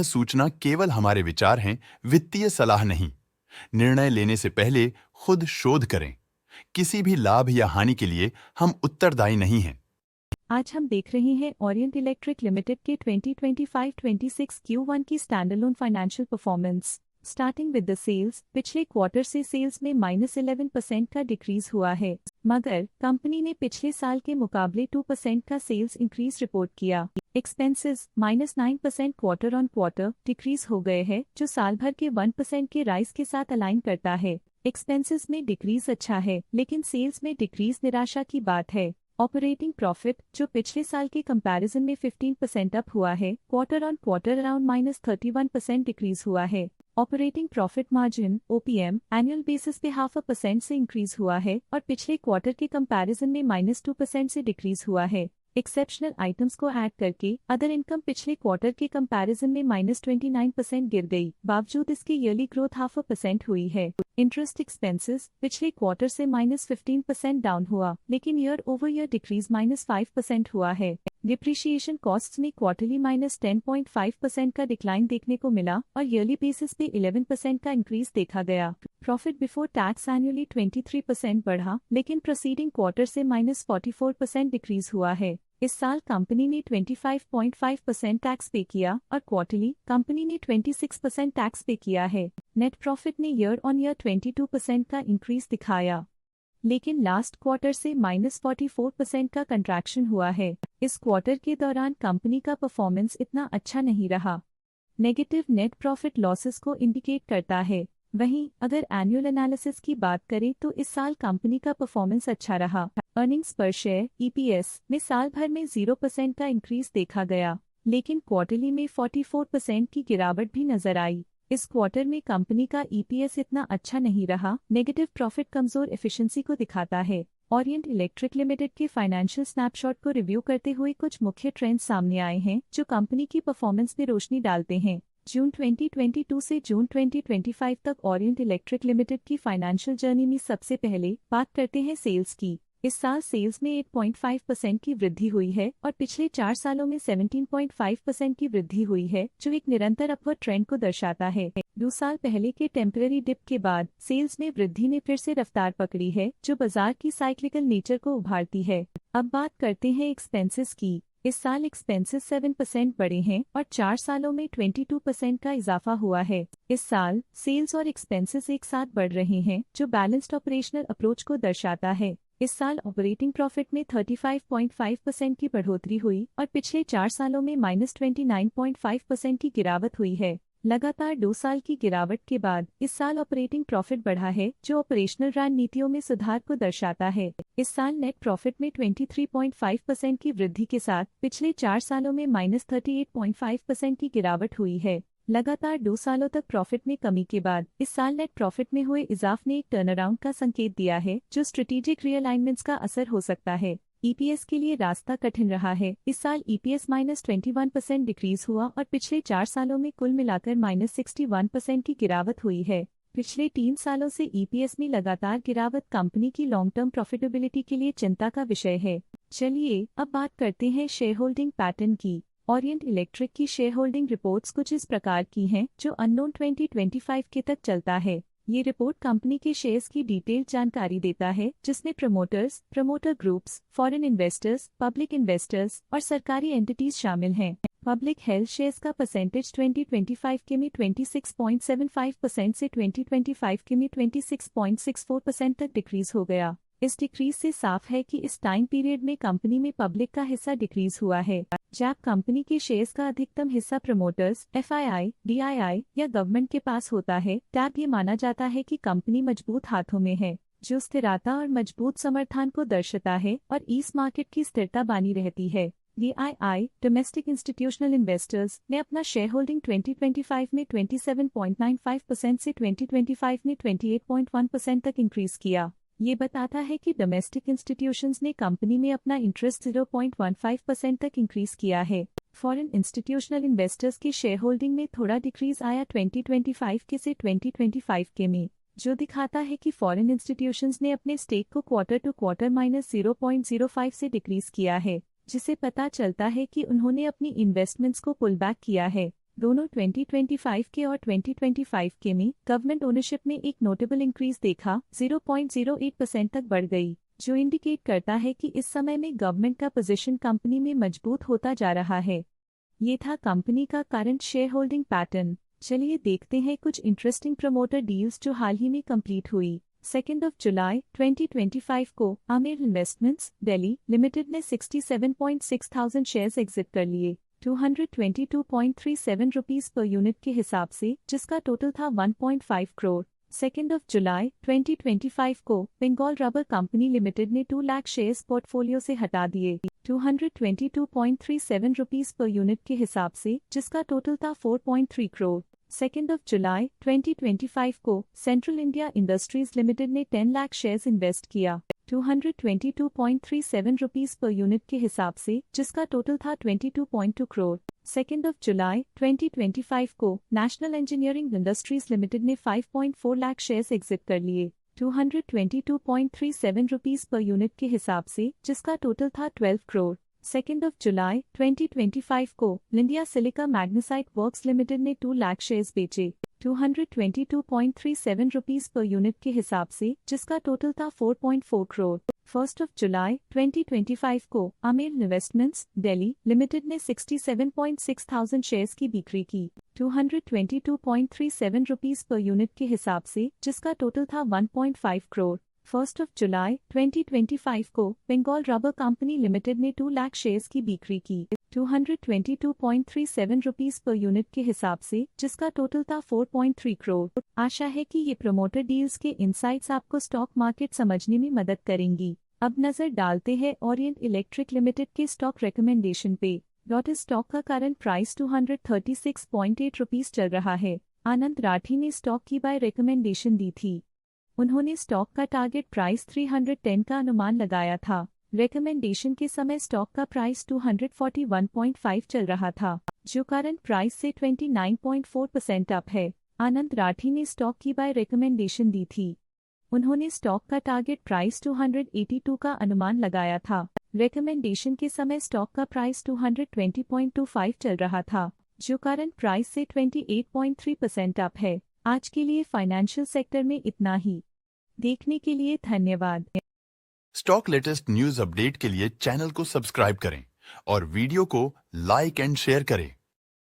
सूचना केवल हमारे विचार हैं, वित्तीय सलाह नहीं। निर्णय लेने से पहले खुद शोध करें। किसी भी लाभ या हानि के लिए हम उत्तरदायी नहीं हैं। आज हम देख रहे हैं ओरिएंट इलेक्ट्रिक लिमिटेड के 2025-26 Q1 की standalone financial performance. Starting with the sales, पिछले क्वार्टर से सेल्स में -11% का डिक्रीज हुआ है, मगर कंपनी ने पिछले साल के मुकाबले 2% का सेल्स इंक्रीज रिपोर्ट किया। Expenses -9% quarter on quarter decrease हो गए हैं, जो साल भर के 1% के राइज के साथ अलाइन करता है। एक्सपेंसेस में डिक्रीज अच्छा है, लेकिन सेल्स में डिक्रीज निराशा की बात है। ऑपरेटिंग प्रॉफिट, जो पिछले साल के कंपैरिजन में 15% अप हुआ है, quarter on quarter around -31% decrease हुआ है। Operating profit margin (OPM) annual basis पे 0.5% से इंक्रीज हुआ है और पिछले क्वार्टर के कंपैरिजन में -2% से डिक्रीज हुआ है। एक्सेप्शनल आइटम्स को ऐड करके अदर इनकम पिछले क्वार्टर के कंपैरिजन में -29% गिर गई, बावजूद इसके ईयरली ग्रोथ 0.5% हुई है। इंटरेस्ट एक्सपेंसेस पिछले क्वार्टर से -15% डाउन हुआ, लेकिन ईयर ओवर ईयर डिक्रीज -5% हुआ है। डिप्रिशिएशन कॉस्ट्स में क्वार्टरली -10.5% का डिक्लाइन देखने को मिला और ईयरली बेसिस पे 11% का इंक्रीज देखा गया। प्रॉफिट बिफोर टैक्स एनुअली 23% बढ़ा, लेकिन प्रोसीडिंग क्वार्टर से -44% डिक्रीज हुआ है। इस साल कंपनी ने 25.5% टैक्स पे किया और क्वार्टरली कंपनी ने 26% टैक्स पे किया है। नेट प्रॉफिट ने ईयर ऑन ईयर 22% का इंक्रीज दिखाया, लेकिन लास्ट क्वार्टर से -44% का कंट्रैक्शन हुआ है। इस क्वार्टर के दौरान कंपनी का परफॉर्मेंस इतना अच्छा नहीं रहा। नेगेटिव नेट प्रॉफिट लॉसेस को इंडिकेट करता है। वहीं अगर एनुअल एनालिसिस की बात करें तो इस साल कंपनी का परफॉर्मेंस अच्छा रहा। अर्निंग्स पर शेयर (EPS) में साल भर में 0% का इंक्रीज देखा गया, लेकिन क्वार्टरली में 44% की गिरावट भी नजर आई। इस क्वार्टर में कंपनी का EPS इतना अच्छा नहीं रहा। नेगेटिव प्रॉफिट कमजोर एफिशिएंसी को दिखाता है। ओरिएंट इलेक्ट्रिक लिमिटेड के फाइनेंशियल स्नैपशॉट को रिव्यू करते हुए कुछ मुख्य ट्रेंड्स सामने आए हैं जो कंपनी की परफॉर्मेंस में रोशनी डालते हैं। जून 2022 से जून 2025 तक ओरिएंट इलेक्ट्रिक लिमिटेड की फाइनेंशियल जर्नी में सबसे पहले बात करते हैं सेल्स की। इस साल सेल्स में 8.5% की वृद्धि हुई है और पिछले 4 सालों में 17.5% की वृद्धि हुई है, जो एक निरंतर अपवर्ड ट्रेंड को दर्शाता है। 2 साल पहले के टेम्पररी डिप के बाद सेल्स में वृद्धि ने फिर से रफ्तार पकड़ी है, जो बाजार की साइक्लिकल नेचर को उभारती है। अब बात करते हैं एक्सपेंसेस की। इस साल एक्सपेंसेस 7% बढ़े हैं और 4 सालों में 22% का इजाफा हुआ है। इस साल सेल्स और एक्सपेंसेस एक साथ बढ़ रहे हैं, जो बैलेंस्ड ऑपरेशनल अप्रोच को दर्शाता है। इस साल ऑपरेटिंग प्रॉफिट में 35.5% की बढ़ोतरी हुई और पिछले 4 सालों में -29.5% की गिरावट हुई है। लगातार 2 साल की गिरावट के बाद इस साल ऑपरेटिंग प्रॉफिट बढ़ा है, जो ऑपरेशनल रणनीतियों में सुधार को दर्शाता है। इस साल नेट प्रॉफिट में 23.5% की वृद्धि के साथ पिछले 4 सालों में -38.5% की गिरावट हुई है। लगातार 2 सालों तक प्रॉफिट में कमी के बाद इस साल नेट प्रॉफिट में हुए इजाफ ने एक टर्नअराउंड का संकेत दिया है, जो स्ट्रेटेजिक रीअलाइनमेंट्स का असर हो सकता है। EPS के लिए रास्ता कठिन रहा है। इस साल EPS -21% डिक्रीज हुआ और पिछले 4 सालों में कुल मिलाकर -61% की गिरावट हुई है। पिछले 3 सालों से EPS में लगातार गिरावट कंपनी की लॉन्ग टर्म प्रॉफिटेबिलिटी के लिए चिंता का विषय है। चलिए अब बात करते हैं शेयर होल्डिंग पैटर्न की। ओरिएंट इलेक्ट्रिक की शेयर होल्डिंग रिपोर्ट्स कुछ इस प्रकार की हैं, जो अननोन 2025 के तक चलता है। ये रिपोर्ट कंपनी के शेयर्स की डिटेल्ड जानकारी देता है, जिसमें promoters, promoter groups, foreign investors, public investors और सरकारी एंटिटीज शामिल हैं। पब्लिक हेल्थ शेयर्स का परसेंटेज 2025 के में 26.75% से 2025 के में 26.64% तक डिक्रीज हो गया। इस डिक्रीज से साफ है कि इस टाइम पीरियड में कंपनी में पब्लिक का हिस्सा डिक्रीज हुआ है। जब कंपनी के शेयर्स का अधिकतम हिस्सा प्रमोटर्स, FII, DII या गवर्नमेंट के पास होता है, तब ये माना जाता है कि कंपनी मजबूत हाथों में है, जो स्थिरता और मजबूत समर्थन को दर्शाता है और इस मार्केट की स्थिरता बनी रहती है। DII डोमेस्टिक इंस्टीट्यूशनल इन्वेस्टर्स ने अपना शेयर होल्डिंग 2025 में 27.95% से 2025 में 28.1% तक इंक्रीज किया। ये बताता है कि डोमेस्टिक इंस्टीट्यूशंस ने कंपनी में अपना इंटरेस्ट 0.15% तक इंक्रीज किया है। फॉरेन इंस्टीट्यूशनल इन्वेस्टर्स की शेयर होल्डिंग में थोड़ा डिक्रीज आया 2025 के से 2025 के में, जो दिखाता है कि फॉरेन इंस्टीट्यूशंस ने अपने स्टेक को क्वार्टर टू क्वार्टर -0.05 से डिक्रीज किया है, जिसे पता चलता है कि उन्होंने अपनी इन्वेस्टमेंट्स को पुल बैक किया है। दोनों 2025 के और 2025 के में गवर्नमेंट ओनरशिप में एक नोटेबल इंक्रीज देखा, 0.08% तक बढ़ गई, जो इंडिकेट करता है कि इस समय में गवर्नमेंट का पोजीशन कंपनी में मजबूत होता जा रहा है। ये था कंपनी का करंट शेयर होल्डिंग पैटर्न। चलिए देखते हैं कुछ इंटरेस्टिंग प्रमोटर डील्स जो हाल ही में कंप्लीट हुई। 2 जुलाई 2025 को आमिर इन्वेस्टमेंट्स दिल्ली लिमिटेड ने 67,600 शेयर्स एग्जिट कर लिए 222.37 रुपीस पर यूनिट के हिसाब से, जिसका टोटल था 1.5 करोड़। 2 जुलाई 2025 को बंगाल रबर कंपनी लिमिटेड ने 2 लाख शेयर्स पोर्टफोलियो से हटा दिए 222.37 रुपीस पर यूनिट के हिसाब से, जिसका टोटल था 4.3 करोड़। 2 जुलाई 2025 को सेंट्रल इंडिया इंडस्ट्रीज लिमिटेड ने 10 लाख शेयर्स इन्वेस्ट किया 222.37 रुपीस पर यूनिट के हिसाब से, जिसका टोटल था 22.2 करोड़। 2 जुलाई 2025 को नेशनल इंजीनियरिंग इंडस्ट्रीज लिमिटेड ने 5.4 लाख शेयर्स एग्जिट कर लिए 222.37 रुपीस पर यूनिट के हिसाब से, जिसका टोटल था 12 करोड़। 2 जुलाई 2025 को India silica magnesite works limited ने 2 लाख शेयर्स बेचे 222.37 रुपीस पर यूनिट के हिसाब से, जिसका टोटल था 4.4 करोड़। 1 जुलाई 2025 को आमिर इन्वेस्टमेंट्स दिल्ली लिमिटेड ने 67,600 शेयर्स की बिक्री की 222.37 रुपीस पर यूनिट के हिसाब से, जिसका टोटल था 1.5 करोड़। 1 जुलाई 2025 को बंगाल रबर कंपनी लिमिटेड ने 2 लाख शेयर्स की बिक्री की 222.37 रुपीस पर यूनिट के हिसाब से, जिसका टोटल था 4.3 करोड़। आशा है कि ये प्रमोटर डील्स के इनसाइट्स आपको स्टॉक मार्केट समझने में मदद करेंगी। अब नजर डालते हैं ओरिएंट इलेक्ट्रिक लिमिटेड के स्टॉक रिकमेंडेशन पे। इस स्टॉक का करंट प्राइस 236.8 रुपीस चल रहा है। आनंद राठी ने स्टॉक की बाय रिकमेंडेशन दी थी। उन्होंने स्टॉक का टारगेट प्राइस 310 का अनुमान लगाया था। रिकमेंडेशन के समय स्टॉक का प्राइस 241.5 चल रहा था, जो करंट प्राइस से 29.4% अप है। आनंद राठी ने स्टॉक की बाय रिकमेंडेशन दी थी। उन्होंने स्टॉक का टारगेट प्राइस 282 का अनुमान लगाया था। रिकमेंडेशन के समय स्टॉक का प्राइस 220.25 चल रहा था, जो करंट प्राइस से 28.3% अप है। आज के लिए फाइनेंशियल सेक्टर में इतना ही। देखने के लिए धन्यवाद। स्टॉक लेटेस्ट न्यूज अपडेट के लिए चैनल को सब्सक्राइब करें और वीडियो को लाइक एंड शेयर करें।